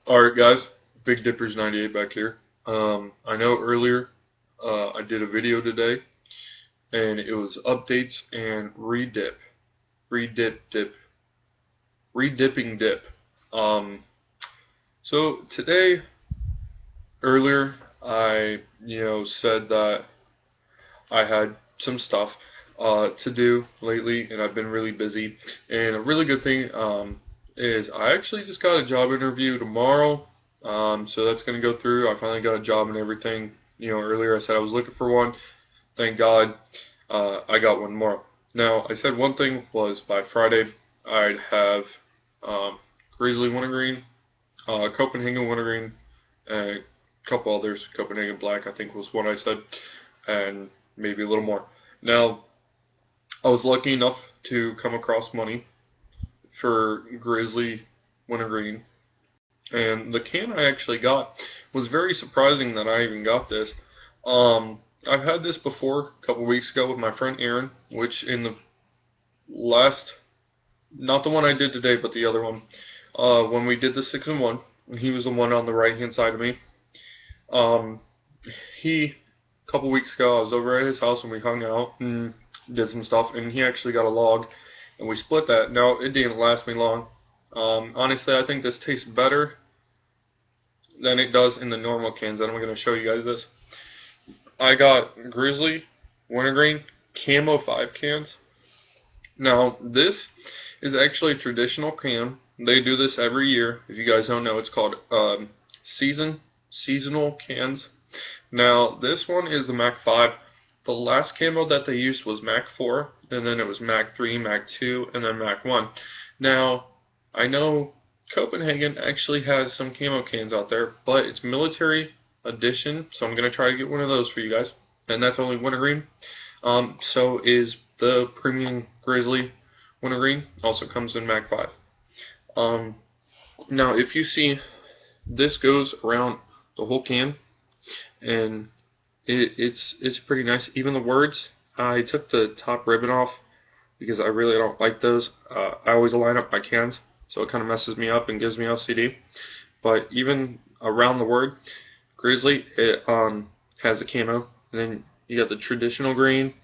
Alright guys, Big Dippers 98 back here. I know earlier I did a video today and it was updates and redipping dip. So today, earlier I said that I had some stuff to do lately and I've been really busy, and a really good thing is I actually just got a job interview tomorrow, so that's going to go through. I finally got a job and everything. Earlier I said I was looking for one. Thank God I got one tomorrow. Now, I said one thing was by Friday I'd have Grizzly Wintergreen, Copenhagen Wintergreen, and a couple others. Copenhagen Black, I think, was one I said, and maybe a little more. Now, I was lucky enough to come across money for Grizzly Wintergreen, and the can I actually got was very surprising that I even got this. I've had this before a couple weeks ago with my friend Aaron, which in the last, not the one I did today, but the other one, when we did the 6-in-1, he was the one on the right hand side of me. A couple weeks ago, I was over at his house and we hung out and did some stuff, and he actually got a log and we split that. Now, it didn't last me long. Honestly, I think this tastes better than it does in the normal cans, and I'm going to show you guys this. I got Grizzly Wintergreen Camo 5 cans. Now, this is actually a traditional can. They do this every year. If you guys don't know, it's called seasonal cans. Now, this one is the MAC5. The last camo that they used was MAC4, and then it was MAC3, MAC2, and then MAC1. Now, I know Copenhagen actually has some camo cans out there, but it's military edition, so I'm going to try to get one of those for you guys. And that's only wintergreen. So is the premium Grizzly Wintergreen. Also comes in MAC5. Now, if you see, this goes around the whole can, and it's pretty nice. Even the words, I took the top ribbon off because I really don't like those. I always line up my cans, so it kind of messes me up and gives me OCD. But even around the word, Grizzly, it has a camo, and then you got the traditional green,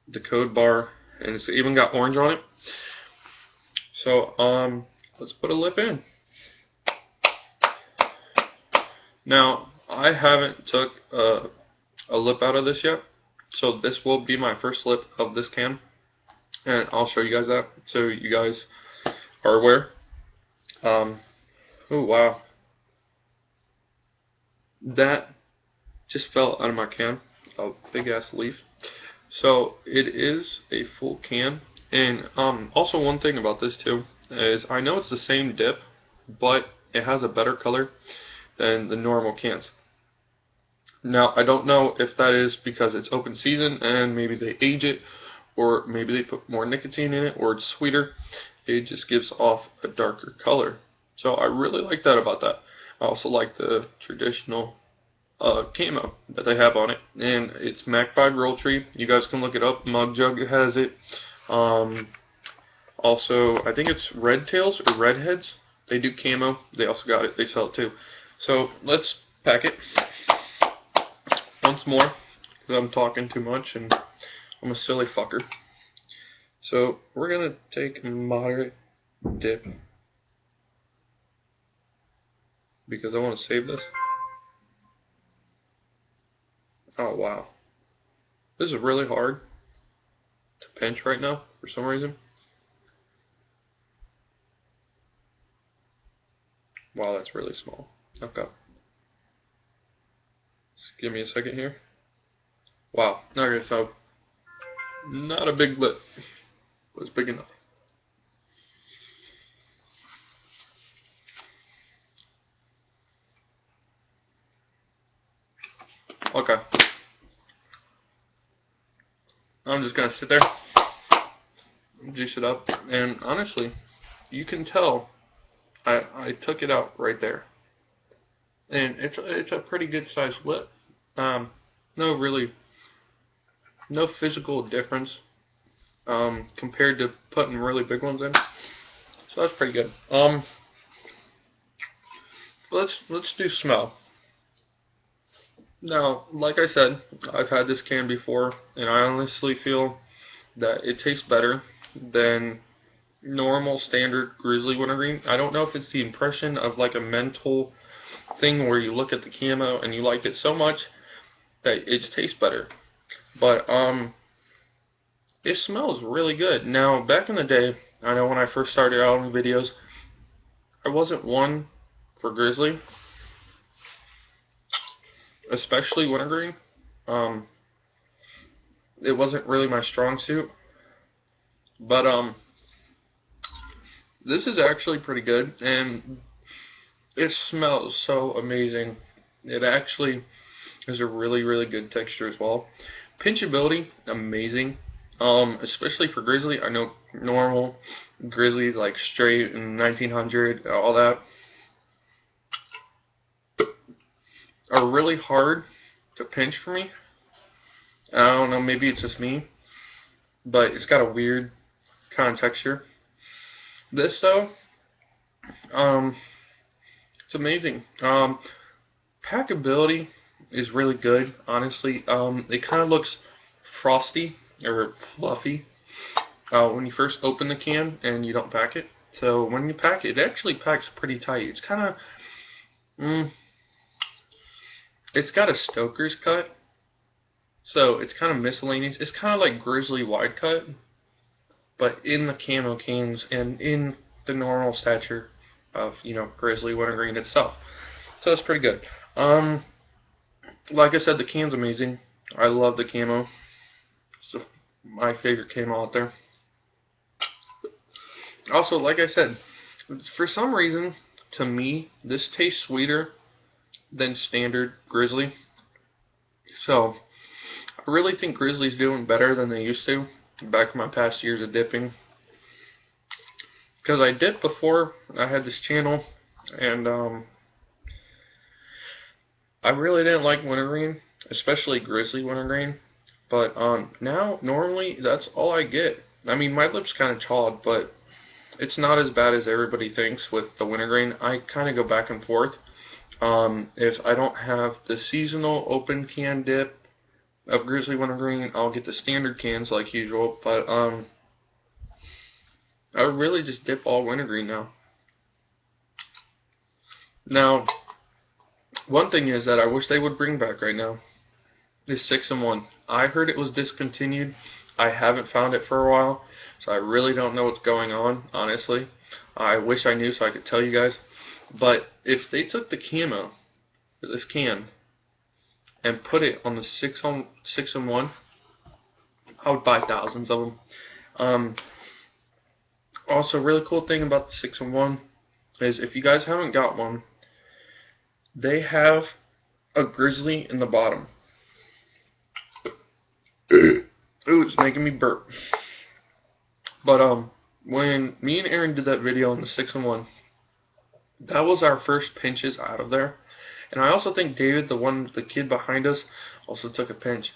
the code bar, and it's even got orange on it. So let's put a lip in. Now, I haven't took a lip out of this yet, so this will be my first lip of this can, and I'll show you guys that so you guys are aware. Oh wow, that just fell out of my can, a big ass leaf. So it is a full can. And also one thing about this too is I know it's the same dip, but it has a better color than the normal cans. Now, I don't know if that is because it's open season and maybe they age it, or maybe they put more nicotine in it, or it's sweeter. It just gives off a darker color. So I really like that about that. I also like the traditional camo that they have on it, and it's MAC5 Roll Tree. You guys can look it up. Mug Jug has it. Also, I think it's Red Tails or Redheads. They do camo. They also got it. They sell it too. So let's pack it once more, because I'm talking too much and I'm a silly fucker. So we're gonna take a moderate dip because I want to save this. Oh wow, this is really hard to pinch right now for some reason. Wow, that's really small. Okay. Just give me a second here. Wow, okay, so not a big lip, but it's big enough. Okay. I'm just gonna sit there, juice it up, and honestly, you can tell I took it out right there, and it's a pretty good sized lip. No physical difference compared to putting really big ones in, so that's pretty good. let's do smell. Now, like I said, I've had this can before, and I honestly feel that it tastes better than normal standard Grizzly Wintergreen. I don't know if it's the impression of like a mental thing where you look at the camo and you like it so much that it tastes better. But it smells really good. Now, back in the day, I know when I first started out on videos, I wasn't one for Grizzly, especially Wintergreen. Um, it wasn't really my strong suit, but this is actually pretty good, and it smells so amazing. It actually has a really, really good texture as well. Pinchability, amazing. Especially for Grizzly. I know normal Grizzlies like straight and 1900, all that, are really hard to pinch for me. I don't know, maybe it's just me, but it's got a weird kind of texture. This though, it's amazing. Packability is really good, honestly. It kind of looks frosty or fluffy when you first open the can and you don't pack it. So when you pack it, it actually packs pretty tight. It's kind of, it's got a stoker's cut, so it's kind of miscellaneous. It's kind of like Grizzly wide cut, but in the camo cans and in the normal stature of, Grizzly Wintergreen itself. So it's pretty good. Like I said, the can's amazing. I love the camo. It's my favorite camo out there. Also, like I said, for some reason, to me, this tastes sweeter than standard Grizzly. So, I really think Grizzly's doing better than they used to back in my past years of dipping. Because I dipped before I had this channel, and I really didn't like Wintergreen, especially Grizzly Wintergreen. But now, normally, that's all I get. I mean, my lips kind of chawed, but it's not as bad as everybody thinks with the Wintergreen. I kind of go back and forth. If I don't have the seasonal open can dip of Grizzly Wintergreen, I'll get the standard cans like usual. But I really just dip all Wintergreen now. Now, one thing is that I wish they would bring back right now is 6-in-1. I heard it was discontinued. I haven't found it for a while, so I really don't know what's going on, honestly. I wish I knew so I could tell you guys. But if they took the camo, this can, and put it on the 6-in-1, I would buy thousands of them. Also, really cool thing about the 6-in-1 is if you guys haven't got one, they have a Grizzly in the bottom. Ooh, it's making me burp. But when me and Aaron did that video on the 6-in-1, that was our first pinches out of there. And I also think David, the kid behind us, also took a pinch.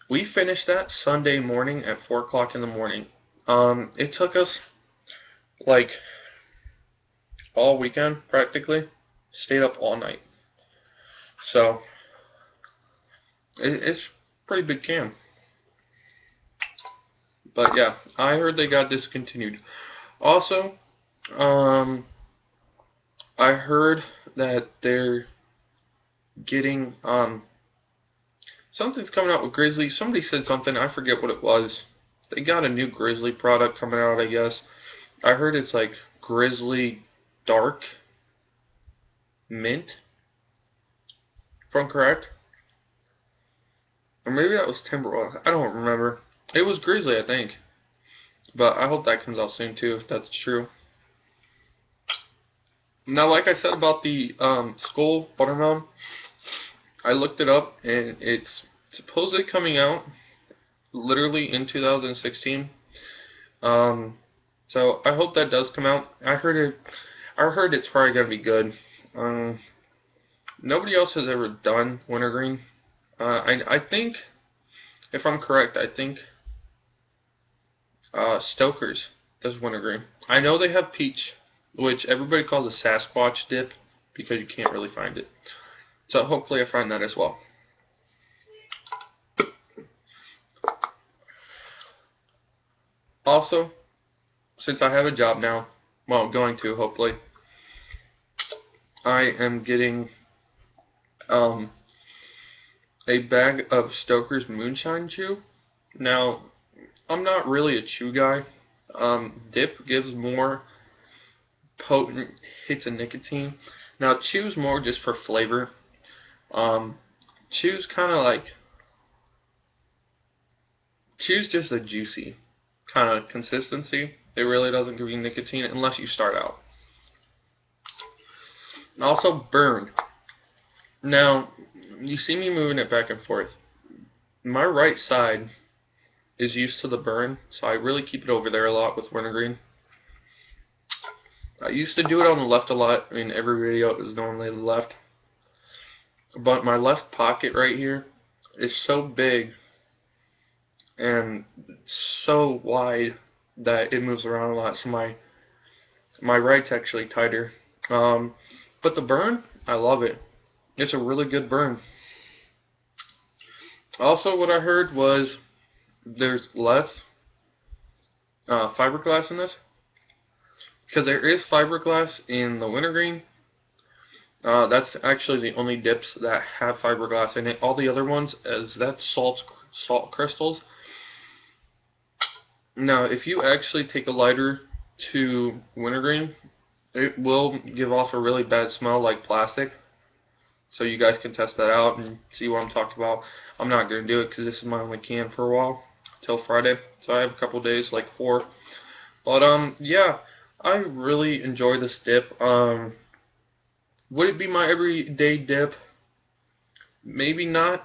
We finished that Sunday morning at 4 o'clock in the morning. It took us like all weekend practically. Stayed up all night. So it's a pretty big can. But yeah, I heard they got discontinued. Also, I heard that they're getting something's coming out with Grizzly. Somebody said something, I forget what it was. They got a new Grizzly product coming out, I guess. I heard it's like Grizzly Dark Mint, if I'm correct. Or maybe that was Timberwolf. I don't remember. It was Grizzly, I think. But I hope that comes out soon too, if that's true. Now, like I said about the Skull Watermelon, I looked it up, and it's supposedly coming out literally in 2016. So I hope that does come out. I heard it's probably gonna be good. Nobody else has ever done Wintergreen. I think, if I'm correct, I think Stoker's does Wintergreen. I know they have Peach, which everybody calls a Sasquatch dip. because you can't really find it. So hopefully I find that as well. Also, since I have a job now, well, going to hopefully, I am getting a bag of Stoker's Moonshine Chew. Now, I'm not really a chew guy. Dip gives more potent hits of nicotine. Now, chew's more just for flavor. Chew's kind of like, chew's just a juicy kind of consistency. It really doesn't give you nicotine unless you start out. Also, burn. Now, you see me moving it back and forth. My right side is used to the burn, so I really keep it over there a lot with wintergreen. I used to do it on the left a lot. I mean, every video is normally the left. But my left pocket right here is so big and so wide that it moves around a lot. So my right's actually tighter. But the burn, I love it. It's a really good burn. Also, what I heard was there's less fiberglass in this, because there is fiberglass in the wintergreen. That's actually the only dips that have fiberglass in it. All the other ones, that's salt crystals. Now, if you actually take a lighter to wintergreen, it will give off a really bad smell like plastic. So you guys can test that out and see what I'm talking about. I'm not going to do it because this is my only can for a while, till Friday. So I have a couple days, like 4. But yeah, I really enjoy this dip. Would it be my everyday dip? Maybe not.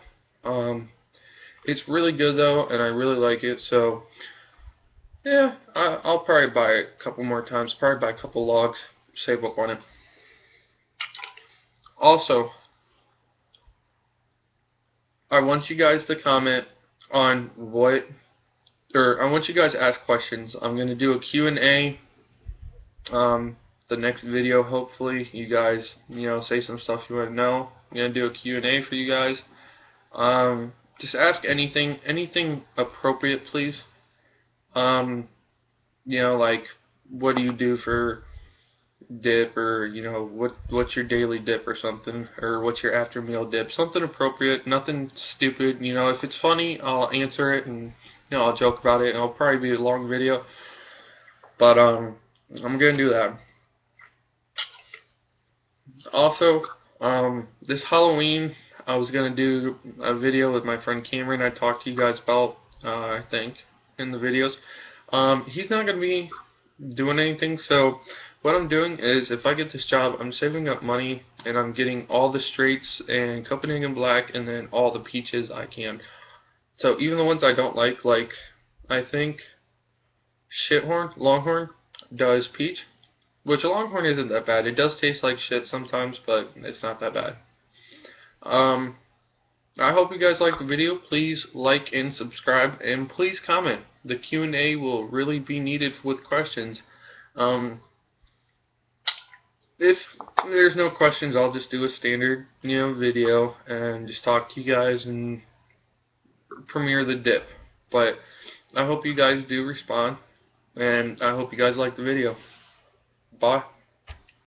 It's really good though, and I really like it. So yeah, I'll probably buy it a couple more times. Probably buy a couple logs, save up on it. Also, I want you guys to comment on I want you guys to ask questions. I'm going to do a Q&A the next video. Hopefully you guys, say some stuff you want to know. I'm going to do a Q&A for you guys. Just ask anything appropriate, please. Like, what do you do for dip, or what's your daily dip or something, or what's your after meal dip, something appropriate, nothing stupid. If it's funny, I'll answer it, and I'll joke about it, and it'll probably be a long video, but I'm gonna do that. Also, this Halloween I was gonna do a video with my friend Cameron. I talked to you guys about, I think, in the videos. He's not gonna be doing anything, so what I'm doing is, if I get this job, I'm saving up money, and I'm getting all the straights and Copenhagen Black, and then all the peaches I can. So even the ones I don't like I think Longhorn does peach, which a Longhorn isn't that bad. It does taste like shit sometimes, but it's not that bad. I hope you guys like the video. Please like and subscribe, and please comment. The Q&A will really be needed with questions. If there's no questions, I'll just do a standard, video and just talk to you guys and premiere the dip. But I hope you guys do respond, and I hope you guys like the video. Bye.